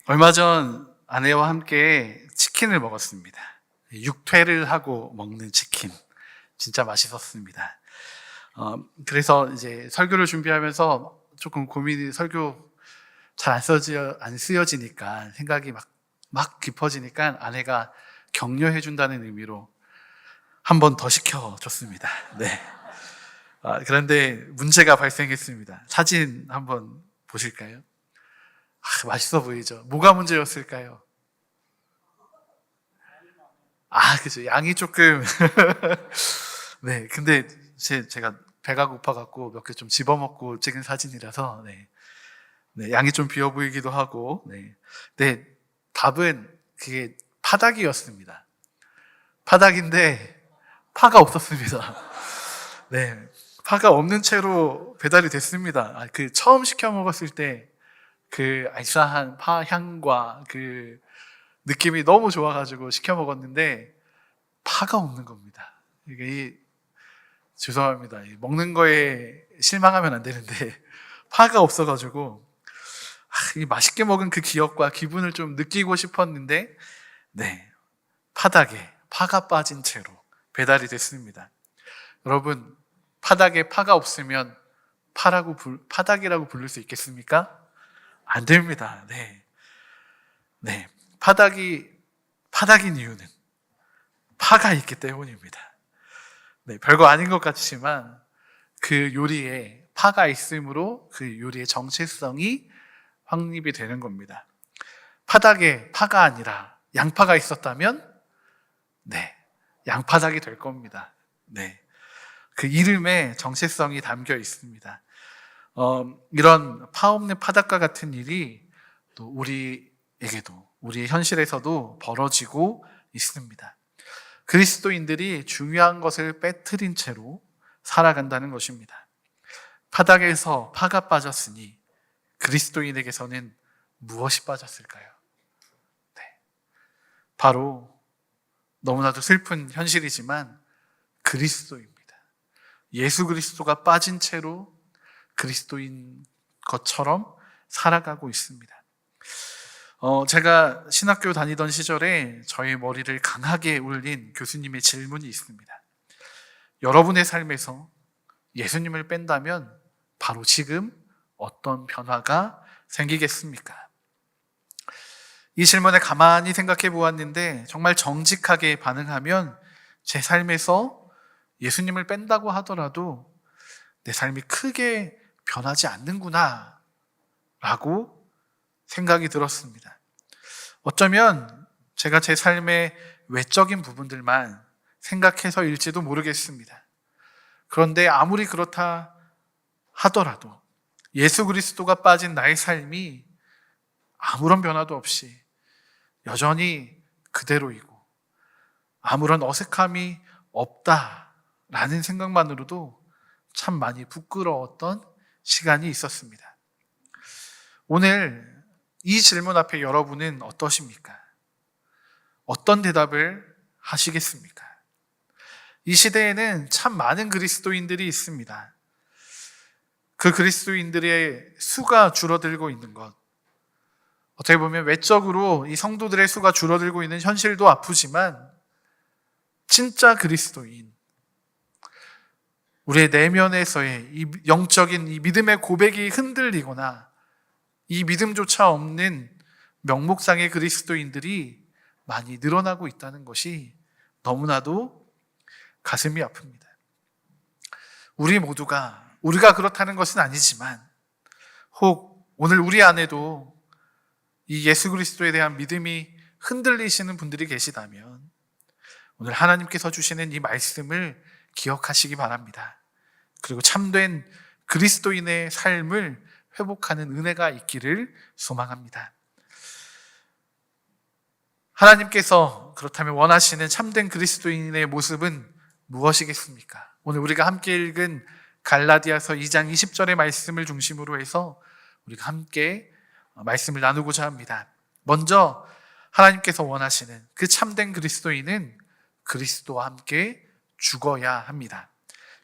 얼마 전 아내와 함께 치킨을 먹었습니다. 육퇴를 하고 먹는 치킨. 진짜 맛있었습니다. 그래서 이제 설교를 준비하면서 조금 고민이 설교 잘 안 쓰여지니까 생각이 막 깊어지니까 아내가 격려해 준다는 의미로 한 번 더 시켜줬습니다. 네. 그런데 문제가 발생했습니다. 사진 한번 보실까요? 맛있어 보이죠? 뭐가 문제였을까요? 그죠. 양이 조금. 네. 근데 제가 배가 고파갖고 몇 개 좀 집어먹고 찍은 사진이라서, 네. 네. 양이 좀 비어 보이기도 하고, 네. 네. 답은 그게 파닭이었습니다. 파닭인데, 파가 없었습니다. 네. 파가 없는 채로 배달이 됐습니다. 처음 시켜 먹었을 때, 그 알싸한 파 향과 그 느낌이 너무 좋아가지고 시켜 먹었는데 파가 없는 겁니다. 이게 죄송합니다. 먹는 거에 실망하면 안 되는데 파가 없어가지고 이 맛있게 먹은 그 기억과 기분을 좀 느끼고 싶었는데 네, 파닭에 파가 빠진 채로 배달이 됐습니다. 여러분, 파닭에 파가 없으면 파닭이라고 부를 수 있겠습니까? 안 됩니다. 네. 네. 파닭인 이유는 파가 있기 때문입니다. 네. 별거 아닌 것 같지만 그 요리에 파가 있으므로 그 요리의 정체성이 확립이 되는 겁니다. 파닭에 파가 아니라 양파가 있었다면 네. 양파닭이 될 겁니다. 네. 그 이름에 정체성이 담겨 있습니다. 이런 파 없는 파닭과 같은 일이 또 우리에게도, 우리의 현실에서도 벌어지고 있습니다. 그리스도인들이 중요한 것을 빼뜨린 채로 살아간다는 것입니다. 파닭에서 파가 빠졌으니 그리스도인에게서는 무엇이 빠졌을까요? 네. 바로 너무나도 슬픈 현실이지만 그리스도입니다. 예수 그리스도가 빠진 채로 그리스도인 것처럼 살아가고 있습니다. 제가 신학교 다니던 시절에 저의 머리를 강하게 울린 교수님의 질문이 있습니다. 여러분의 삶에서 예수님을 뺀다면 바로 지금 어떤 변화가 생기겠습니까? 이 질문에 가만히 생각해 보았는데 정말 정직하게 반응하면 제 삶에서 예수님을 뺀다고 하더라도 내 삶이 크게 변하지 않는구나 라고 생각이 들었습니다. 어쩌면 제가 제 삶의 외적인 부분들만 생각해서일지도 모르겠습니다. 그런데 아무리 그렇다 하더라도 예수 그리스도가 빠진 나의 삶이 아무런 변화도 없이 여전히 그대로이고 아무런 어색함이 없다라는 생각만으로도 참 많이 부끄러웠던 시간이 있었습니다. 오늘 이 질문 앞에 여러분은 어떠십니까? 어떤 대답을 하시겠습니까? 이 시대에는 참 많은 그리스도인들이 있습니다. 그 그리스도인들의 수가 줄어들고 있는 것, 어떻게 보면 외적으로 이 성도들의 수가 줄어들고 있는 현실도 아프지만 진짜 그리스도인, 우리의 내면에서의 이 영적인 이 믿음의 고백이 흔들리거나 이 믿음조차 없는 명목상의 그리스도인들이 많이 늘어나고 있다는 것이 너무나도 가슴이 아픕니다. 우리가 그렇다는 것은 아니지만 혹 오늘 우리 안에도 이 예수 그리스도에 대한 믿음이 흔들리시는 분들이 계시다면 오늘 하나님께서 주시는 이 말씀을 기억하시기 바랍니다. 그리고 참된 그리스도인의 삶을 회복하는 은혜가 있기를 소망합니다. 하나님께서 그렇다면 원하시는 참된 그리스도인의 모습은 무엇이겠습니까? 오늘 우리가 함께 읽은 갈라디아서 2장 20절의 말씀을 중심으로 해서 우리가 함께 말씀을 나누고자 합니다. 먼저 하나님께서 원하시는 그 참된 그리스도인은 그리스도와 함께 죽어야 합니다.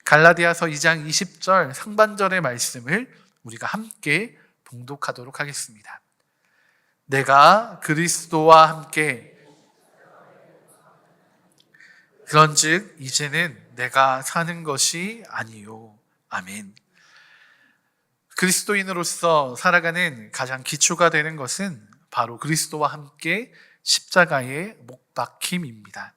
갈라디아서 2장 20절 상반절의 말씀을 우리가 함께 봉독하도록 하겠습니다. 내가 그리스도와 함께 그런즉 이제는 내가 사는 것이 아니요. 아멘. 그리스도인으로서 살아가는 가장 기초가 되는 것은 바로 그리스도와 함께 십자가에 못 박힘입니다.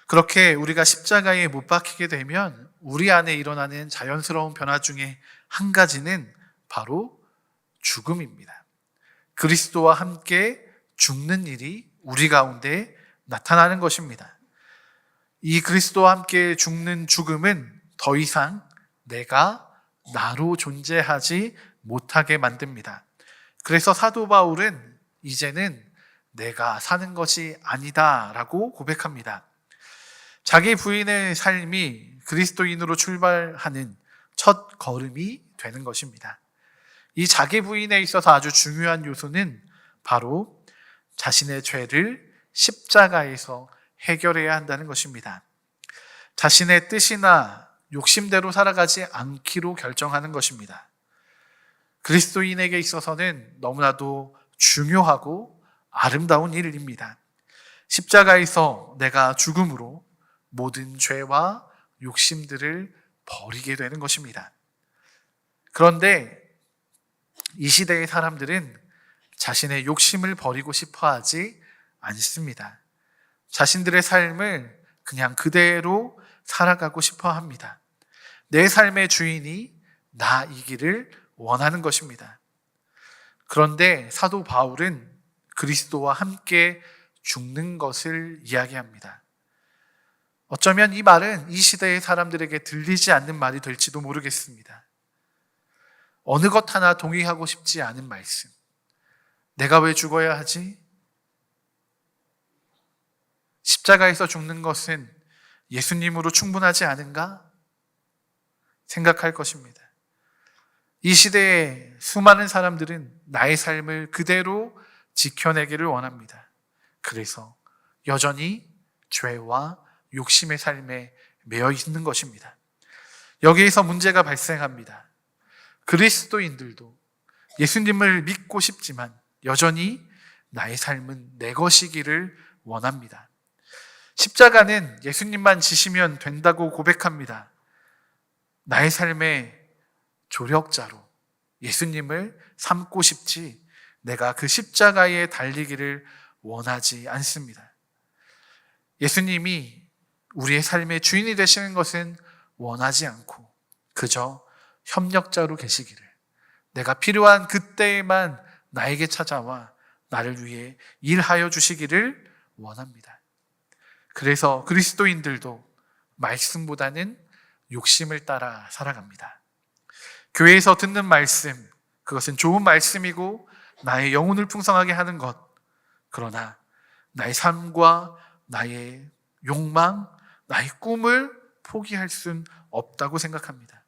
그렇게 우리가 십자가에 못 박히게 되면 우리 안에 일어나는 자연스러운 변화 중에 한 가지는 바로 죽음입니다. 그리스도와 함께 죽는 일이 우리 가운데 나타나는 것입니다. 이 그리스도와 함께 죽는 죽음은 더 이상 내가 나로 존재하지 못하게 만듭니다. 그래서 사도 바울은 이제는 내가 사는 것이 아니다 라고 고백합니다. 자기 부인의 삶이 그리스도인으로 출발하는 첫 걸음이 되는 것입니다. 이 자기 부인에 있어서 아주 중요한 요소는 바로 자신의 죄를 십자가에서 해결해야 한다는 것입니다. 자신의 뜻이나 욕심대로 살아가지 않기로 결정하는 것입니다. 그리스도인에게 있어서는 너무나도 중요하고 아름다운 일입니다. 십자가에서 내가 죽음으로 모든 죄와 욕심들을 버리게 되는 것입니다. 그런데 이 시대의 사람들은 자신의 욕심을 버리고 싶어 하지 않습니다. 자신들의 삶을 그냥 그대로 살아가고 싶어 합니다. 내 삶의 주인이 나이기를 원하는 것입니다. 그런데 사도 바울은 그리스도와 함께 죽는 것을 이야기합니다. 어쩌면 이 말은 이 시대의 사람들에게 들리지 않는 말이 될지도 모르겠습니다. 어느 것 하나 동의하고 싶지 않은 말씀. 내가 왜 죽어야 하지? 십자가에서 죽는 것은 예수님으로 충분하지 않은가? 생각할 것입니다. 이 시대의 수많은 사람들은 나의 삶을 그대로 지켜내기를 원합니다. 그래서 여전히 죄와 욕심의 삶에 매여 있는 것입니다. 여기에서 문제가 발생합니다. 그리스도인들도 예수님을 믿고 싶지만 여전히 나의 삶은 내 것이기를 원합니다. 십자가는 예수님만 지시면 된다고 고백합니다. 나의 삶의 조력자로 예수님을 삼고 싶지 내가 그 십자가에 달리기를 원하지 않습니다. 예수님이 우리의 삶의 주인이 되시는 것은 원하지 않고 그저 협력자로 계시기를, 내가 필요한 그때에만 나에게 찾아와 나를 위해 일하여 주시기를 원합니다. 그래서 그리스도인들도 말씀보다는 욕심을 따라 살아갑니다. 교회에서 듣는 말씀, 그것은 좋은 말씀이고 나의 영혼을 풍성하게 하는 것. 그러나 나의 삶과 나의 욕망, 나의 꿈을 포기할 수는 없다고 생각합니다.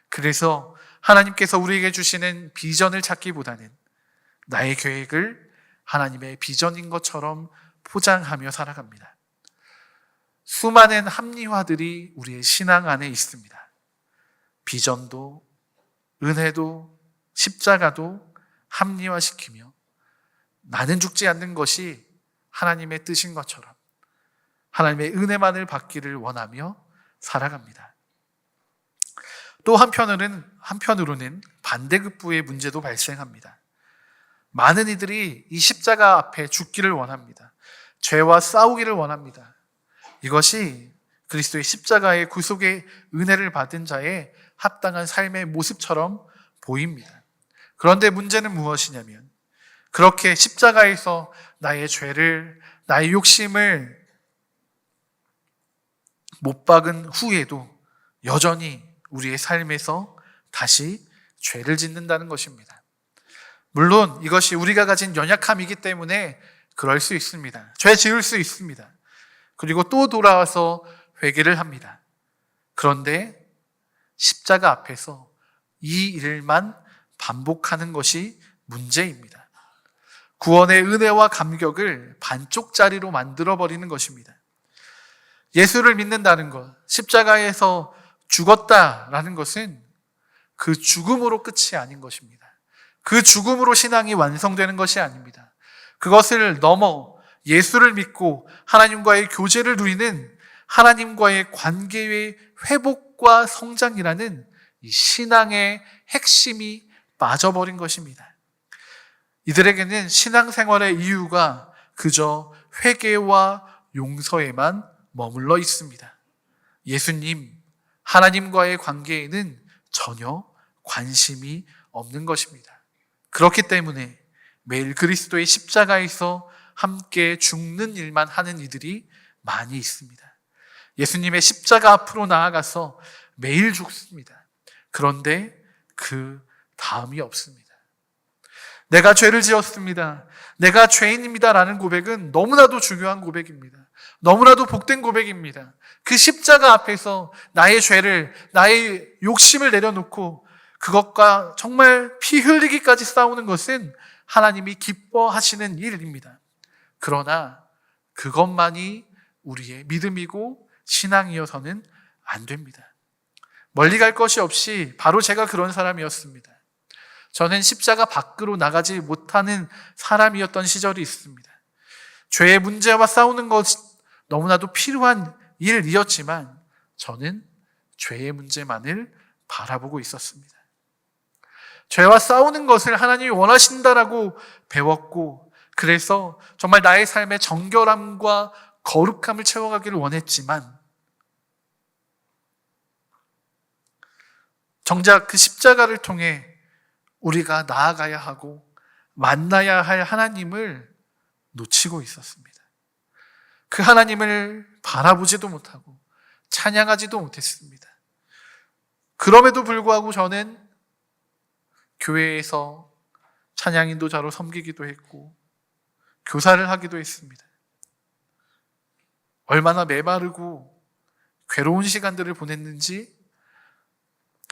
그래서 하나님께서 우리에게 주시는 비전을 찾기보다는 나의 계획을 하나님의 비전인 것처럼 포장하며 살아갑니다. 수많은 합리화들이 우리의 신앙 안에 있습니다. 비전도, 은혜도, 십자가도 합리화시키며 나는 죽지 않는 것이 하나님의 뜻인 것처럼 하나님의 은혜만을 받기를 원하며 살아갑니다. 또 한편으로는 반대급부의 문제도 발생합니다. 많은 이들이 이 십자가 앞에 죽기를 원합니다. 죄와 싸우기를 원합니다. 이것이 그리스도의 십자가의 구속의 은혜를 받은 자의 합당한 삶의 모습처럼 보입니다. 그런데 문제는 무엇이냐면 그렇게 십자가에서 나의 죄를, 나의 욕심을 못 박은 후에도 여전히 우리의 삶에서 다시 죄를 짓는다는 것입니다. 물론 이것이 우리가 가진 연약함이기 때문에 그럴 수 있습니다. 죄 지을 수 있습니다. 그리고 또 돌아와서 회개를 합니다. 그런데 십자가 앞에서 이 일만 반복하는 것이 문제입니다. 구원의 은혜와 감격을 반쪽짜리로 만들어버리는 것입니다. 예수를 믿는다는 것, 십자가에서 죽었다라는 것은 그 죽음으로 끝이 아닌 것입니다. 그 죽음으로 신앙이 완성되는 것이 아닙니다. 그것을 넘어 예수를 믿고 하나님과의 교제를 누리는 하나님과의 관계의 회복과 성장이라는 이 신앙의 핵심이 빠져버린 것입니다. 이들에게는 신앙생활의 이유가 그저 회개와 용서에만 머물러 있습니다. 예수님, 하나님과의 관계에는 전혀 관심이 없는 것입니다. 그렇기 때문에 매일 그리스도의 십자가에서 함께 죽는 일만 하는 이들이 많이 있습니다. 예수님의 십자가 앞으로 나아가서 매일 죽습니다. 그런데 그 다음이 없습니다. 내가 죄를 지었습니다. 내가 죄인입니다. 라는 고백은 너무나도 중요한 고백입니다. 너무나도 복된 고백입니다. 그 십자가 앞에서 나의 죄를, 나의 욕심을 내려놓고 그것과 정말 피 흘리기까지 싸우는 것은 하나님이 기뻐하시는 일입니다. 그러나 그것만이 우리의 믿음이고 신앙이어서는 안 됩니다. 멀리 갈 것이 없이 바로 제가 그런 사람이었습니다. 저는 십자가 밖으로 나가지 못하는 사람이었던 시절이 있습니다. 죄의 문제와 싸우는 것 너무나도 필요한 일이었지만 저는 죄의 문제만을 바라보고 있었습니다. 죄와 싸우는 것을 하나님이 원하신다라고 배웠고, 그래서 정말 나의 삶의 정결함과 거룩함을 채워가기를 원했지만, 정작 그 십자가를 통해 우리가 나아가야 하고 만나야 할 하나님을 놓치고 있었습니다. 그 하나님을 바라보지도 못하고 찬양하지도 못했습니다. 그럼에도 불구하고 저는 교회에서 찬양 인도자로 섬기기도 했고 교사를 하기도 했습니다. 얼마나 메마르고 괴로운 시간들을 보냈는지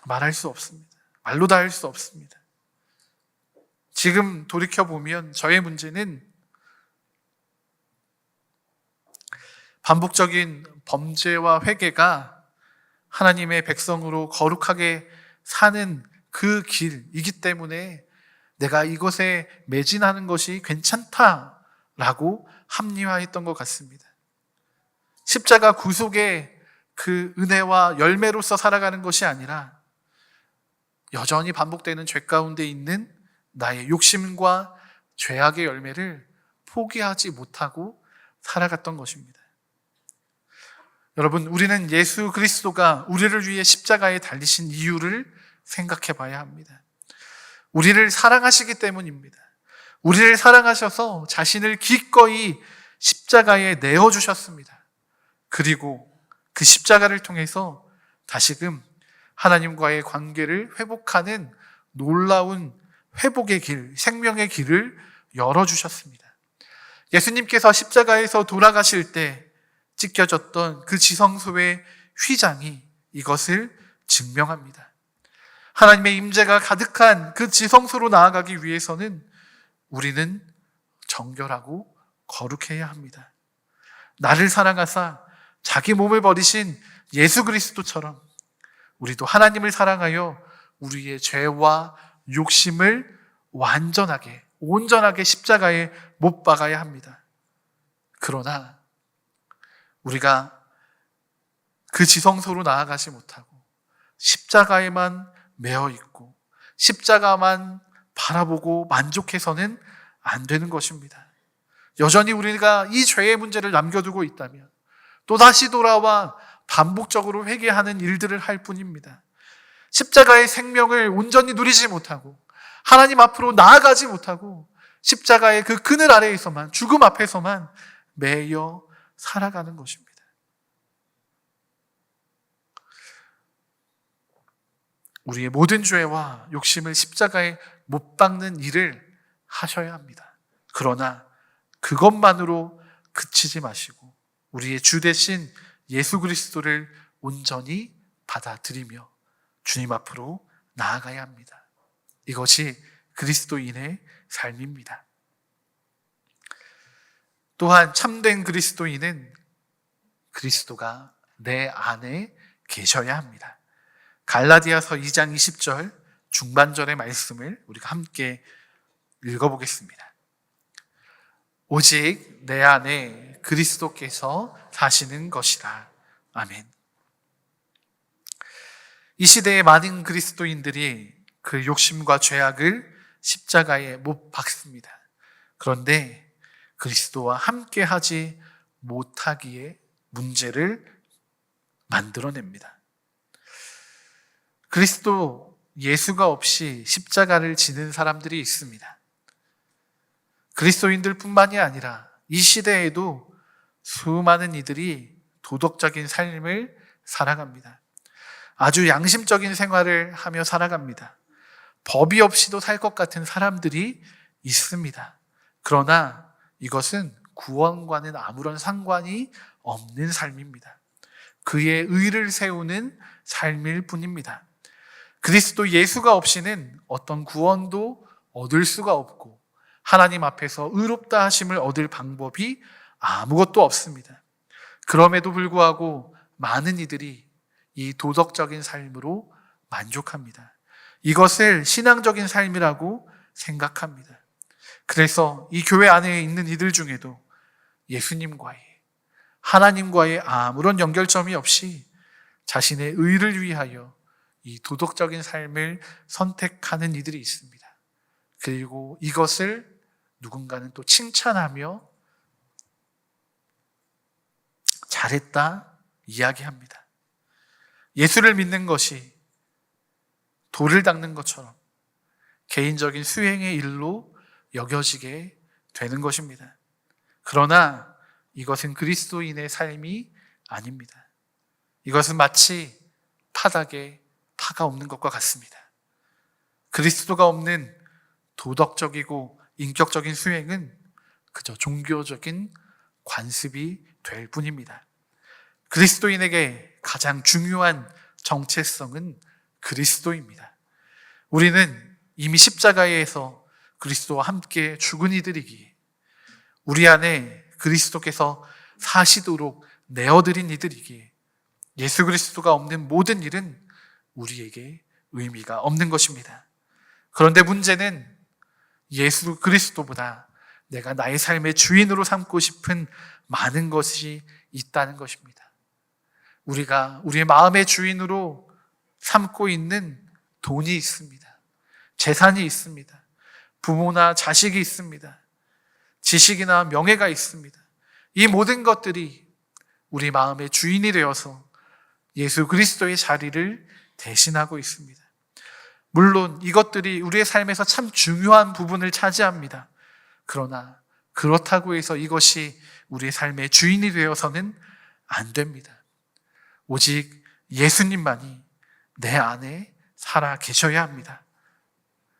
말할 수 없습니다. 말로 다 할 수 없습니다. 지금 돌이켜보면 저의 문제는 반복적인 범죄와 회개가 하나님의 백성으로 거룩하게 사는 그 길이기 때문에 내가 이것에 매진하는 것이 괜찮다라고 합리화했던 것 같습니다. 십자가 구속의 그 은혜와 열매로서 살아가는 것이 아니라 여전히 반복되는 죄 가운데 있는 나의 욕심과 죄악의 열매를 포기하지 못하고 살아갔던 것입니다. 여러분, 우리는 예수 그리스도가 우리를 위해 십자가에 달리신 이유를 생각해 봐야 합니다. 우리를 사랑하시기 때문입니다. 우리를 사랑하셔서 자신을 기꺼이 십자가에 내어주셨습니다. 그리고 그 십자가를 통해서 다시금 하나님과의 관계를 회복하는 놀라운 회복의 길, 생명의 길을 열어주셨습니다. 예수님께서 십자가에서 돌아가실 때 찢겨졌던 그 지성소의 휘장이 이것을 증명합니다. 하나님의 임재가 가득한 그 지성소로 나아가기 위해서는 우리는 정결하고 거룩해야 합니다. 나를 사랑하사 자기 몸을 버리신 예수 그리스도처럼 우리도 하나님을 사랑하여 우리의 죄와 욕심을 완전하게, 온전하게 십자가에 못 박아야 합니다. 그러나 우리가 그 지성소로 나아가지 못하고 십자가에만 매어 있고 십자가만 바라보고 만족해서는 안 되는 것입니다. 여전히 우리가 이 죄의 문제를 남겨두고 있다면 또다시 돌아와 반복적으로 회개하는 일들을 할 뿐입니다. 십자가의 생명을 온전히 누리지 못하고 하나님 앞으로 나아가지 못하고 십자가의 그 그늘 아래에서만, 죽음 앞에서만 매여 살아가는 것입니다. 우리의 모든 죄와 욕심을 십자가에 못 박는 일을 하셔야 합니다. 그러나 그것만으로 그치지 마시고 우리의 주 대신 예수 그리스도를 온전히 받아들이며 주님 앞으로 나아가야 합니다. 이것이 그리스도인의 삶입니다. 또한 참된 그리스도인은 그리스도가 내 안에 계셔야 합니다. 갈라디아서 2장 20절 중반절의 말씀을 우리가 함께 읽어보겠습니다. 오직 내 안에 그리스도께서 사시는 것이라. 아멘. 이 시대의 많은 그리스도인들이 그 욕심과 죄악을 십자가에 못 박습니다. 그런데 그리스도와 함께 하지 못하기에 문제를 만들어냅니다. 그리스도 예수가 없이 십자가를 지는 사람들이 있습니다. 그리스도인들 뿐만이 아니라 이 시대에도 수많은 이들이 도덕적인 삶을 살아갑니다. 아주 양심적인 생활을 하며 살아갑니다. 법이 없이도 살 것 같은 사람들이 있습니다. 그러나 이것은 구원과는 아무런 상관이 없는 삶입니다. 그의 의를 세우는 삶일 뿐입니다. 그리스도 예수가 없이는 어떤 구원도 얻을 수가 없고 하나님 앞에서 의롭다 하심을 얻을 방법이 아무것도 없습니다. 그럼에도 불구하고 많은 이들이 이 도덕적인 삶으로 만족합니다. 이것을 신앙적인 삶이라고 생각합니다. 그래서 이 교회 안에 있는 이들 중에도 예수님과의, 하나님과의 아무런 연결점이 없이 자신의 의를 위하여 이 도덕적인 삶을 선택하는 이들이 있습니다. 그리고 이것을 누군가는 또 칭찬하며 잘했다 이야기합니다. 예수를 믿는 것이 돌을 닦는 것처럼 개인적인 수행의 일로 여겨지게 되는 것입니다. 그러나 이것은 그리스도인의 삶이 아닙니다. 이것은 마치 바닥에 파가 없는 것과 같습니다. 그리스도가 없는 도덕적이고 인격적인 수행은 그저 종교적인 관습이 될 뿐입니다. 그리스도인에게 가장 중요한 정체성은 그리스도입니다. 우리는 이미 십자가에서 그리스도와 함께 죽은 이들이기에 우리 안에 그리스도께서 사시도록 내어드린 이들이기에 예수 그리스도가 없는 모든 일은 우리에게 의미가 없는 것입니다. 그런데 문제는 예수 그리스도보다 내가 나의 삶의 주인으로 삼고 싶은 많은 것이 있다는 것입니다. 우리가 우리의 마음의 주인으로 삼고 있는 돈이 있습니다. 재산이 있습니다. 부모나 자식이 있습니다. 지식이나 명예가 있습니다. 이 모든 것들이 우리 마음의 주인이 되어서 예수 그리스도의 자리를 대신하고 있습니다. 물론 이것들이 우리의 삶에서 참 중요한 부분을 차지합니다. 그러나 그렇다고 해서 이것이 우리의 삶의 주인이 되어서는 안 됩니다. 오직 예수님만이 내 안에 살아 계셔야 합니다.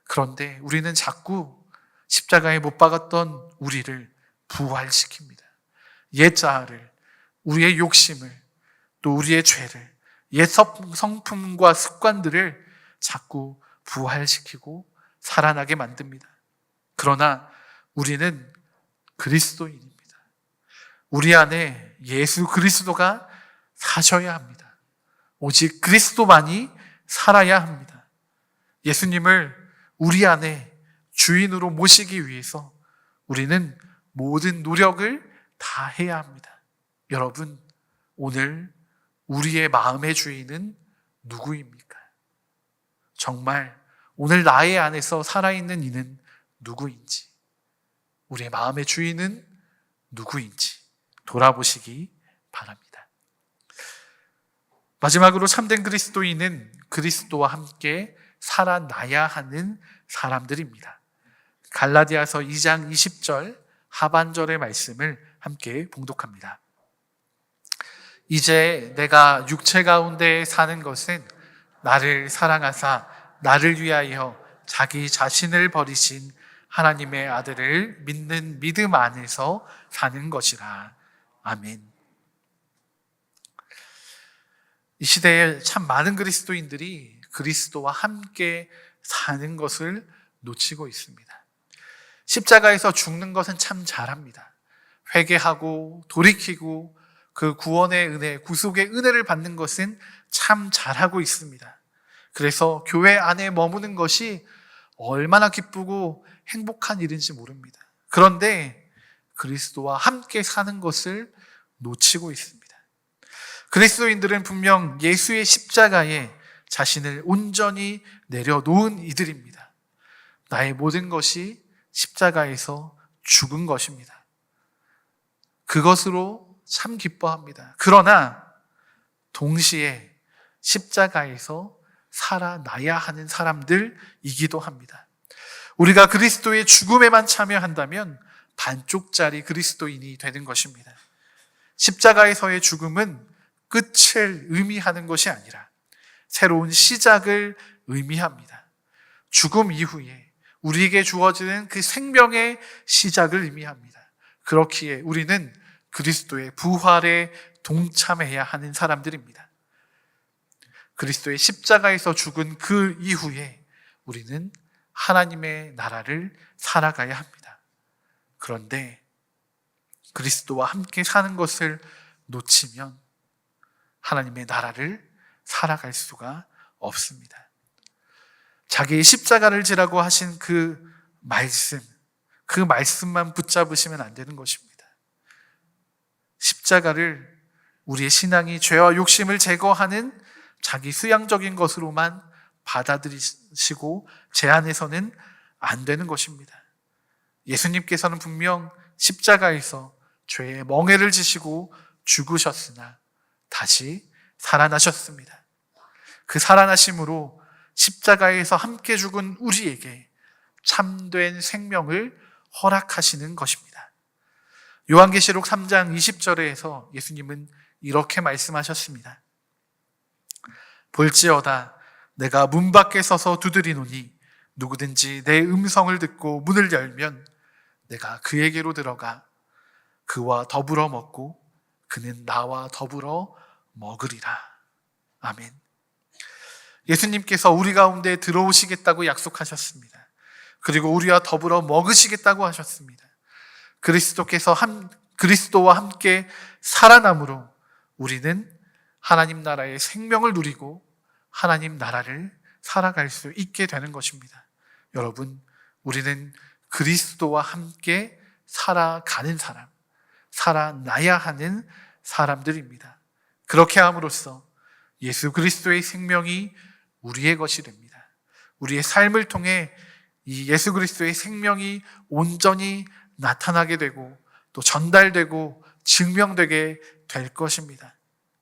그런데 우리는 자꾸 십자가에 못 박았던 우리를 부활시킵니다. 옛 자아를, 우리의 욕심을, 또 우리의 죄를, 옛 성품과 습관들을 자꾸 부활시키고 살아나게 만듭니다. 그러나 우리는 그리스도인입니다. 우리 안에 예수 그리스도가 사셔야 합니다. 오직 그리스도만이 살아야 합니다. 예수님을 우리 안에 주인으로 모시기 위해서 우리는 모든 노력을 다 해야 합니다. 여러분, 오늘 우리의 마음의 주인은 누구입니까? 정말 오늘 나의 안에서 살아있는 이는 누구인지, 우리의 마음의 주인은 누구인지 돌아보시기 바랍니다. 마지막으로 참된 그리스도인은 그리스도와 함께 살아나야 하는 사람들입니다. 갈라디아서 2장 20절 하반절의 말씀을 함께 봉독합니다. 이제 내가 육체 가운데 사는 것은 나를 사랑하사 나를 위하여 자기 자신을 버리신 하나님의 아들을 믿는 믿음 안에서 사는 것이라. 아멘. 이 시대에 참 많은 그리스도인들이 그리스도와 함께 사는 것을 놓치고 있습니다. 십자가에서 죽는 것은 참 잘합니다. 회개하고 돌이키고 그 구원의 은혜, 구속의 은혜를 받는 것은 참 잘하고 있습니다. 그래서 교회 안에 머무는 것이 얼마나 기쁘고 행복한 일인지 모릅니다. 그런데 그리스도와 함께 사는 것을 놓치고 있습니다. 그리스도인들은 분명 예수의 십자가에 자신을 온전히 내려놓은 이들입니다. 나의 모든 것이 십자가에서 죽은 것입니다. 그것으로 참 기뻐합니다. 그러나 동시에 십자가에서 살아나야 하는 사람들이기도 합니다. 우리가 그리스도의 죽음에만 참여한다면 반쪽짜리 그리스도인이 되는 것입니다. 십자가에서의 죽음은 끝을 의미하는 것이 아니라 새로운 시작을 의미합니다. 죽음 이후에 우리에게 주어지는 그 생명의 시작을 의미합니다. 그렇기에 우리는 그리스도의 부활에 동참해야 하는 사람들입니다. 그리스도의 십자가에서 죽은 그 이후에 우리는 하나님의 나라를 살아가야 합니다. 그런데 그리스도와 함께 사는 것을 놓치면 하나님의 나라를 살아갈 수가 없습니다. 자기의 십자가를 지라고 하신 그 말씀만 붙잡으시면 안 되는 것입니다. 십자가를 우리의 신앙이 죄와 욕심을 제거하는 자기 수양적인 것으로만 받아들이시고 제한해서는 안 되는 것입니다. 예수님께서는 분명 십자가에서 죄의 멍에를 지시고 죽으셨으나 다시 살아나셨습니다. 그 살아나심으로 십자가에서 함께 죽은 우리에게 참된 생명을 허락하시는 것입니다. 요한계시록 3장 20절에서 예수님은 이렇게 말씀하셨습니다. 볼지어다 내가 문 밖에 서서 두드리노니 누구든지 내 음성을 듣고 문을 열면 내가 그에게로 들어가 그와 더불어 먹고 그는 나와 더불어 먹으리라. 아멘. 예수님께서 우리 가운데 들어오시겠다고 약속하셨습니다. 그리고 우리와 더불어 먹으시겠다고 하셨습니다. 그리스도와 함께 살아남으로 우리는 하나님 나라의 생명을 누리고 하나님 나라를 살아갈 수 있게 되는 것입니다. 여러분, 우리는 그리스도와 함께 살아가는 사람, 살아나야 하는 사람들입니다. 그렇게 함으로써 예수 그리스도의 생명이 우리의 것이 됩니다. 우리의 삶을 통해 이 예수 그리스도의 생명이 온전히 나타나게 되고 또 전달되고 증명되게 될 것입니다.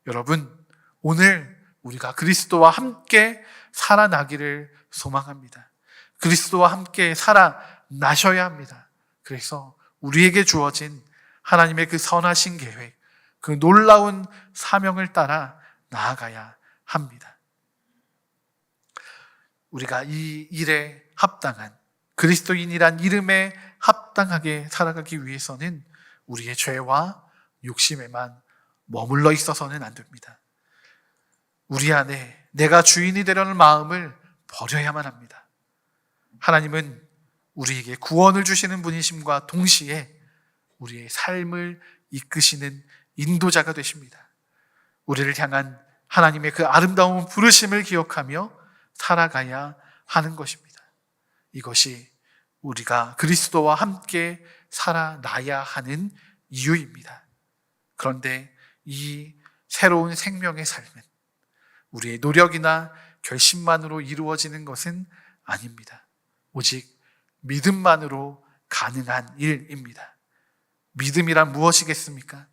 여러분, 오늘 우리가 그리스도와 함께 살아나기를 소망합니다. 그리스도와 함께 살아나셔야 합니다. 그래서 우리에게 주어진 하나님의 그 선하신 계획, 그 놀라운 사명을 따라 나아가야 합니다. 우리가 이 일에 합당한 그리스도인이란 이름에 합당하게 살아가기 위해서는 우리의 죄와 욕심에만 머물러 있어서는 안 됩니다. 우리 안에 내가 주인이 되려는 마음을 버려야만 합니다. 하나님은 우리에게 구원을 주시는 분이심과 동시에 우리의 삶을 이끄시는 인도자가 되십니다. 우리를 향한 하나님의 그 아름다운 부르심을 기억하며 살아가야 하는 것입니다. 이것이 우리가 그리스도와 함께 살아나야 하는 이유입니다. 그런데 이 새로운 생명의 삶은 우리의 노력이나 결심만으로 이루어지는 것은 아닙니다. 오직 믿음만으로 가능한 일입니다. 믿음이란 무엇이겠습니까?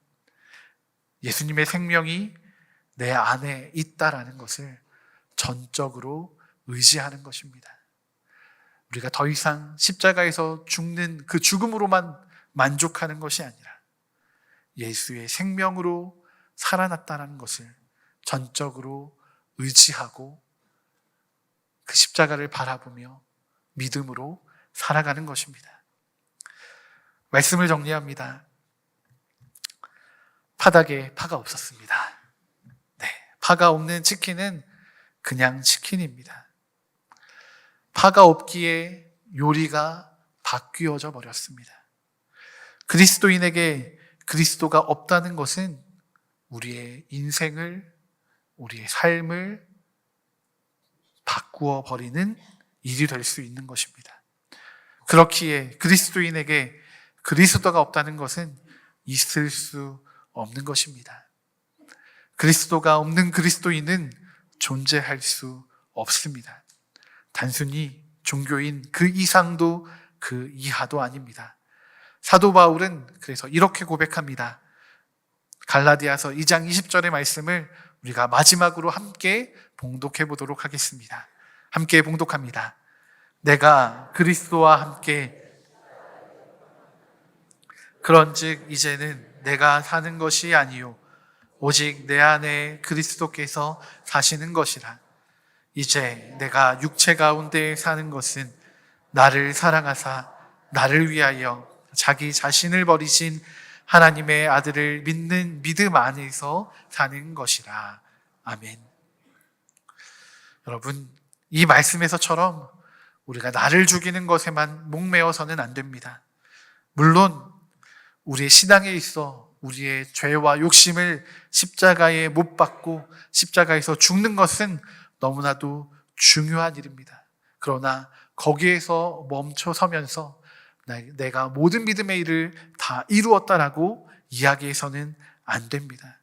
예수님의 생명이 내 안에 있다라는 것을 전적으로 의지하는 것입니다. 우리가 더 이상 십자가에서 죽는 그 죽음으로만 만족하는 것이 아니라 예수의 생명으로 살아났다는 것을 전적으로 의지하고 그 십자가를 바라보며 믿음으로 살아가는 것입니다. 말씀을 정리합니다. 바닥에 파가 없었습니다. 네, 파가 없는 치킨은 그냥 치킨입니다. 파가 없기에 요리가 바뀌어져 버렸습니다. 그리스도인에게 그리스도가 없다는 것은 우리의 인생을, 우리의 삶을 바꾸어 버리는 일이 될 수 있는 것입니다. 그렇기에 그리스도인에게 그리스도가 없다는 것은 있을 수 없는 것입니다. 그리스도가 없는 그리스도인은 존재할 수 없습니다. 단순히 종교인 그 이상도 그 이하도 아닙니다. 사도 바울은 그래서 이렇게 고백합니다. 갈라디아서 2장 20절의 말씀을 우리가 마지막으로 함께 봉독해 보도록 하겠습니다. 함께 봉독합니다. 내가 그리스도와 함께 그런즉 이제는 내가 사는 것이 아니요 오직 내 안에 그리스도께서 사시는 것이라. 이제 내가 육체 가운데 사는 것은 나를 사랑하사 나를 위하여 자기 자신을 버리신 하나님의 아들을 믿는 믿음 안에서 사는 것이라. 아멘. 여러분, 이 말씀에서처럼 우리가 나를 죽이는 것에만 목매어서는 안 됩니다. 물론 우리의 신앙에 있어 우리의 죄와 욕심을 십자가에 못 박고 십자가에서 죽는 것은 너무나도 중요한 일입니다. 그러나 거기에서 멈춰 서면서 내가 모든 믿음의 일을 다 이루었다라고 이야기해서는 안 됩니다.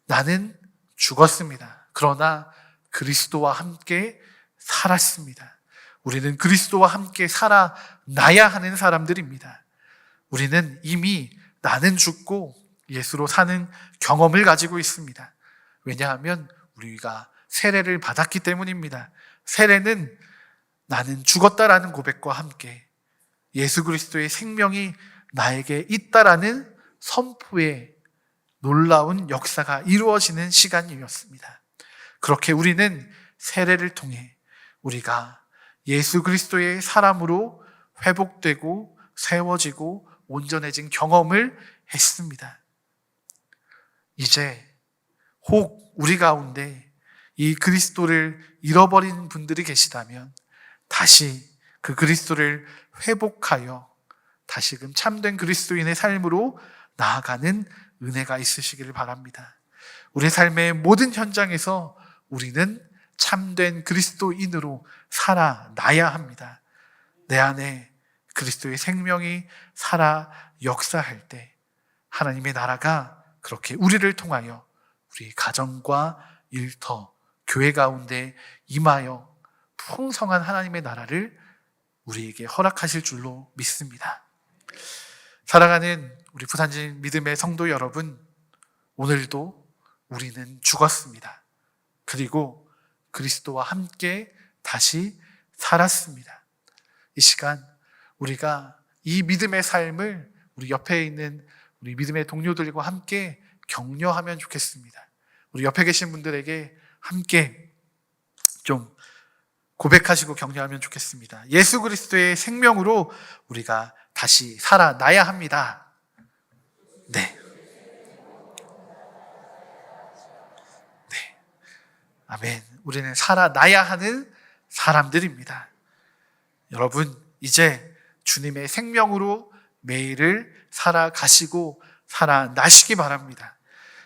나는 죽었습니다. 그러나 그리스도와 함께 살았습니다. 우리는 그리스도와 함께 살아나야 하는 사람들입니다. 우리는 이미 나는 죽고 예수로 사는 경험을 가지고 있습니다. 왜냐하면 우리가 세례를 받았기 때문입니다. 세례는 나는 죽었다라는 고백과 함께 예수 그리스도의 생명이 나에게 있다라는 선포의 놀라운 역사가 이루어지는 시간이었습니다. 그렇게 우리는 세례를 통해 우리가 예수 그리스도의 사람으로 회복되고 세워지고 온전해진 경험을 했습니다. 이제 혹 우리 가운데 이 그리스도를 잃어버린 분들이 계시다면 다시 그 그리스도를 회복하여 다시금 참된 그리스도인의 삶으로 나아가는 은혜가 있으시기를 바랍니다. 우리 삶의 모든 현장에서 우리는 참된 그리스도인으로 살아나야 합니다. 내 안에 그리스도의 생명이 살아 역사할 때 하나님의 나라가 그렇게 우리를 통하여 우리 가정과 일터, 교회 가운데 임하여 풍성한 하나님의 나라를 우리에게 허락하실 줄로 믿습니다. 사랑하는 우리 부산진 믿음의 성도 여러분, 오늘도 우리는 죽었습니다. 그리고 그리스도와 함께 다시 살았습니다. 이 시간 우리가 이 믿음의 삶을 우리 옆에 있는 우리 믿음의 동료들과 함께 격려하면 좋겠습니다. 우리 옆에 계신 분들에게 함께 좀 고백하시고 격려하면 좋겠습니다. 예수 그리스도의 생명으로 우리가 다시 살아나야 합니다. 네. 네. 아멘. 우리는 살아나야 하는 사람들입니다. 여러분, 이제 주님의 생명으로 매일을 살아가시고 살아나시기 바랍니다.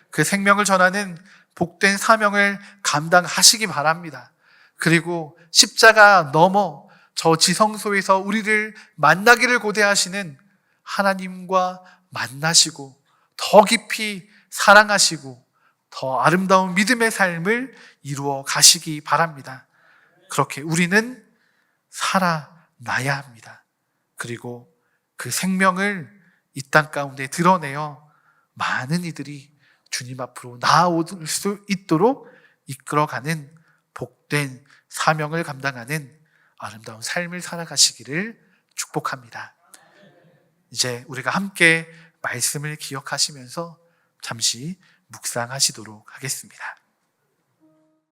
그 생명을 전하는 복된 사명을 감당하시기 바랍니다. 그리고 십자가 넘어 저 지성소에서 우리를 만나기를 고대하시는 하나님과 만나시고 더 깊이 사랑하시고 더 아름다운 믿음의 삶을 이루어 가시기 바랍니다. 그렇게 우리는 살아나야 합니다. 그리고 그 생명을 이 땅 가운데 드러내어 많은 이들이 주님 앞으로 나아올 수 있도록 이끌어가는 복된 사명을 감당하는 아름다운 삶을 살아가시기를 축복합니다. 이제 우리가 함께 말씀을 기억하시면서 잠시 묵상하시도록 하겠습니다.